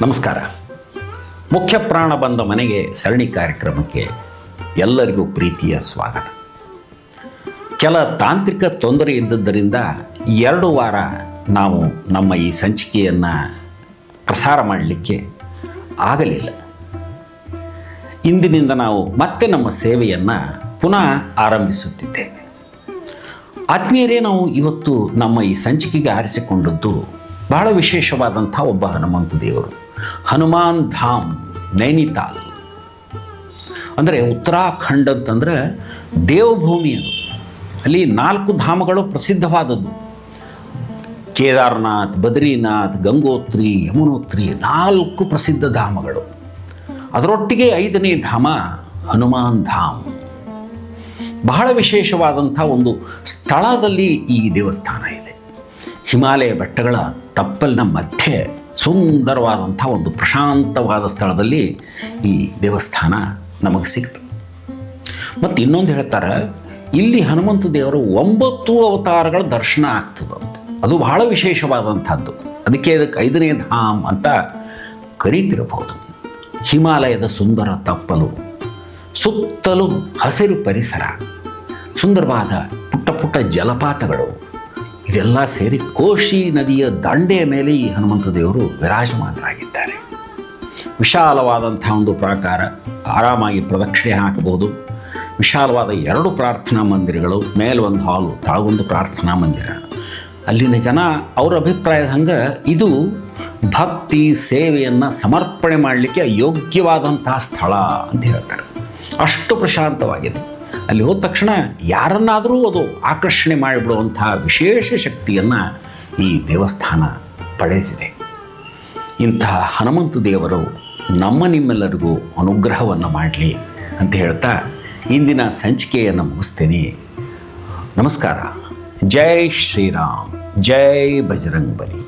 ನಮಸ್ಕಾರ. ಮುಖ್ಯ ಪ್ರಾಣ ಬಂದ ಮನೆಗೆ ಸರಣಿ ಕಾರ್ಯಕ್ರಮಕ್ಕೆ ಎಲ್ಲರಿಗೂ ಪ್ರೀತಿಯ ಸ್ವಾಗತ. ಕೆಲ ತಾಂತ್ರಿಕ ತೊಂದರೆ ಇದ್ದದ್ದರಿಂದ 2 ವಾರ ನಾವು ನಮ್ಮ ಈ ಸಂಚಿಕೆಯನ್ನು ಪ್ರಸಾರ ಮಾಡಲಿಕ್ಕೆ ಆಗಲಿಲ್ಲ. ಇಂದಿನಿಂದ ನಾವು ಮತ್ತೆ ನಮ್ಮ ಸೇವೆಯನ್ನು ಪುನಃ ಆರಂಭಿಸುತ್ತಿದ್ದೇವೆ. ಆತ್ಮೀಯರೇ, ನಾವು ಇವತ್ತು ನಮ್ಮ ಈ ಸಂಚಿಕೆಗೆ ಆರಿಸಿಕೊಂಡದ್ದು ಬಹಳ ವಿಶೇಷವಾದಂಥ ಒಬ್ಬ ಹನುಮಂತ ದೇವರು. ಹನುಮಾನ್ ಧಾಮ್ ನೈನಿತಾಲ್ ಅಂದರೆ ಉತ್ತರಾಖಂಡ್ ಅಂತಂದರೆ ದೇವಭೂಮಿ. ಅದು ಅಲ್ಲಿ 4 ಧಾಮಗಳು ಪ್ರಸಿದ್ಧವಾದದ್ದು. ಕೇದಾರನಾಥ್, ಬದ್ರಿನಾಥ್, ಗಂಗೋತ್ರಿ, ಯಮುನೋತ್ರಿ 4 ಪ್ರಸಿದ್ಧ ಧಾಮಗಳು. ಅದರೊಟ್ಟಿಗೆ 5ನೇ ಧಾಮ ಹನುಮಾನ್ ಧಾಮ್. ಬಹಳ ವಿಶೇಷವಾದಂಥ ಒಂದು ಸ್ಥಳದಲ್ಲಿ ಈ ದೇವಸ್ಥಾನ ಇದೆ. ಹಿಮಾಲಯ ಬೆಟ್ಟಗಳ ತಪ್ಪಲಿನ ಮಧ್ಯೆ ಸುಂದರವಾದಂಥ ಒಂದು ಪ್ರಶಾಂತವಾದ ಸ್ಥಳದಲ್ಲಿ ಈ ದೇವಸ್ಥಾನ ನಮಗೆ ಸಿಕ್ತು. ಮತ್ತು ಇನ್ನೊಂದು ಹೇಳ್ತಾರೆ, ಇಲ್ಲಿ ಹನುಮಂತ ದೇವರು 9 ಅವತಾರಗಳ ದರ್ಶನ ಆಗ್ತದಂತೆ. ಅದು ಬಹಳ ವಿಶೇಷವಾದಂಥದ್ದು. ಅದಕ್ಕೆ 5ನೇ ಧಾಮ್ ಅಂತ ಕರೀತಿರಬಹುದು. ಹಿಮಾಲಯದ ಸುಂದರ ತಪ್ಪಲು, ಸುತ್ತಲೂ ಹಸಿರು ಪರಿಸರ, ಸುಂದರವಾದ ಪುಟ್ಟ ಪುಟ್ಟ ಜಲಪಾತಗಳು, ಇದೆಲ್ಲ ಸೇರಿ ಕೋಶಿ ನದಿಯ ದಂಡೆಯ ಮೇಲೆ ಈ ಹನುಮಂತ ದೇವರು ವಿರಾಜಮಾನರಾಗಿದ್ದಾರೆ. ವಿಶಾಲವಾದಂಥ ಒಂದು ಪ್ರಾಕಾರ, ಆರಾಮಾಗಿ ಪ್ರದಕ್ಷಿಣೆ ಹಾಕಬಹುದು. ವಿಶಾಲವಾದ 2 ಪ್ರಾರ್ಥನಾ ಮಂದಿರಗಳು, ಮೇಲೊಂದು ಹಾಲು, ತಾಳಗೊಂದು ಪ್ರಾರ್ಥನಾ ಮಂದಿರ. ಅಲ್ಲಿನ ಜನ ಅವರ ಅಭಿಪ್ರಾಯದ ಹಂಗೆ ಇದು ಭಕ್ತಿ ಸೇವೆಯನ್ನು ಸಮರ್ಪಣೆ ಮಾಡಲಿಕ್ಕೆ ಯೋಗ್ಯವಾದಂತಹ ಸ್ಥಳ ಅಂತ ಹೇಳ್ತಾರೆ. ಅಷ್ಟು ಪ್ರಶಾಂತವಾಗಿದೆ. ಅಲ್ಲಿ ಹೋದ ತಕ್ಷಣ ಯಾರನ್ನಾದರೂ ಅದು ಆಕರ್ಷಣೆ ಮಾಡಿಬಿಡುವಂತಹ ವಿಶೇಷ ಶಕ್ತಿಯನ್ನು ಈ ದೇವಸ್ಥಾನ ಪಡೆದಿದೆ. ಇಂತಹ ಹನುಮಂತ ದೇವರು ನಿಮ್ಮೆಲ್ಲರಿಗೂ ಅನುಗ್ರಹವನ್ನು ಮಾಡಲಿ ಅಂತ ಹೇಳ್ತಾ ಇಂದಿನ ಸಂಚಿಕೆಯನ್ನು ಮುಗಿಸ್ತೇನೆ. ನಮಸ್ಕಾರ. ಜೈ ಶ್ರೀರಾಮ್, ಜೈ ಬಜರಂಗ್ ಬಲಿ.